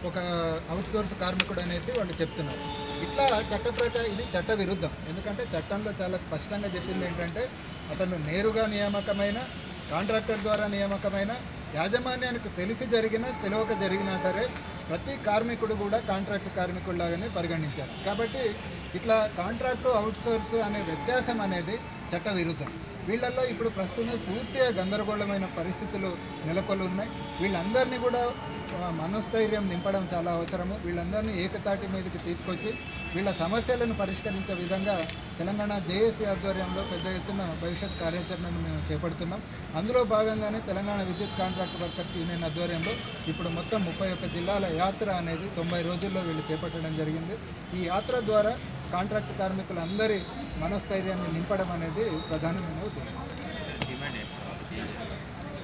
ఒక అవుట్సోర్స్ కార్మికుడు అనేసి వాళ్ళు చెప్తున్నారు. ఇట్లా ఇది చట్ట విరుద్ధం. ఎందుకంటే చట్టంలో చాలా స్పష్టంగా చెప్పింది ఏంటంటే అతను నేరుగా నియామకమైన, కాంట్రాక్టర్ ద్వారా నియామకమైన, యాజమాన్యానికి తెలిసి జరిగినా తెలియక జరిగినా సరే ప్రతి కార్మికుడు కూడా కాంట్రాక్ట్ కార్మికుడిలాగానే పరిగణించారు. కాబట్టి ఇట్లా కాంట్రాక్టు అవుట్సోర్స్ అనే వ్యత్యాసం అనేది చట్ట విరుద్ధం. వీళ్ళల్లో ఇప్పుడు ప్రస్తుతం పూర్తిగా గందరగోళమైన పరిస్థితులు నెలకొని ఉన్నాయి. వీళ్ళందరినీ కూడా మనోస్థైర్యం నింపడం చాలా అవసరము. వీళ్ళందరినీ ఏకతాటి మీదకి తీసుకొచ్చి వీళ్ళ సమస్యలను పరిష్కరించే విధంగా తెలంగాణ జేఏసీ ఆధ్వర్యంలో పెద్ద ఎత్తున భవిష్యత్ కార్యాచరణను మేము చేపడుతున్నాం. అందులో భాగంగానే తెలంగాణ విద్యుత్ కాంట్రాక్ట్ వర్కర్స్ యూనియన్ ఆధ్వర్యంలో ఇప్పుడు మొత్తం 31 జిల్లాల యాత్ర అనేది 90 రోజుల్లో వీళ్ళు చేపట్టడం జరిగింది. ఈ యాత్ర ద్వారా కాంట్రాక్ట్ కార్మికులందరి మనోస్థైర్యాన్ని నింపడం అనేది ప్రధానమైన ఉద్దేశం.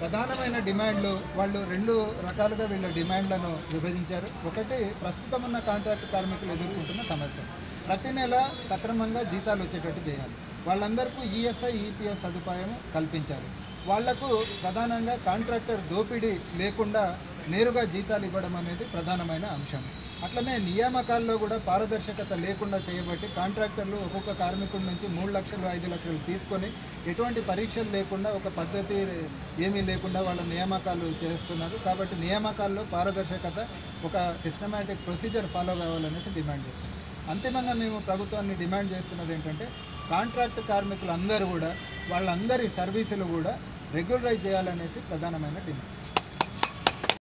ప్రధానమైన డిమాండ్లు వాళ్ళు 2 రకాలుగా వీళ్ళ డిమాండ్లను విభజించారు. ఒకటి, ప్రస్తుతం ఉన్న కాంట్రాక్ట్ కార్మికులు ఎదుర్కొంటున్న సమస్య, ప్రతి నెల సక్రమంగా జీతాలు వచ్చేటట్టు చేయాలి. వాళ్ళందరికీ ఈఎస్ఐ, ఈపీఎఫ్ సదుపాయం కల్పించాలి. వాళ్లకు ప్రధానంగా కాంట్రాక్టర్ దోపిడీ లేకుండా నేరుగా జీతాలు ఇవ్వడం అనేది ప్రధానమైన అంశం. అట్లనే నియామకాల్లో కూడా పారదర్శకత లేకుండా చేయబట్టి కాంట్రాక్టర్లు ఒక్కొక్క కార్మికుడి నుంచి 3 లక్షలు 5 లక్షలు తీసుకొని ఎటువంటి పరీక్షలు లేకుండా, ఒక పద్ధతి ఏమీ లేకుండా వాళ్ళ నియామకాలు చేస్తున్నారు. కాబట్టి నియామకాల్లో పారదర్శకత, ఒక సిస్టమేటిక్ ప్రొసీజర్ ఫాలో కావాలనేసి డిమాండ్ చేస్తున్నాం. అంతిమంగా మేము ప్రభుత్వాన్ని డిమాండ్ చేస్తున్నది ఏంటంటే కాంట్రాక్ట్ కార్మికులందరూ కూడా వాళ్ళందరి సర్వీసులు కూడా రెగ్యులరైజ్ చేయాలనేసి ప్రధానమైన డిమాండ్.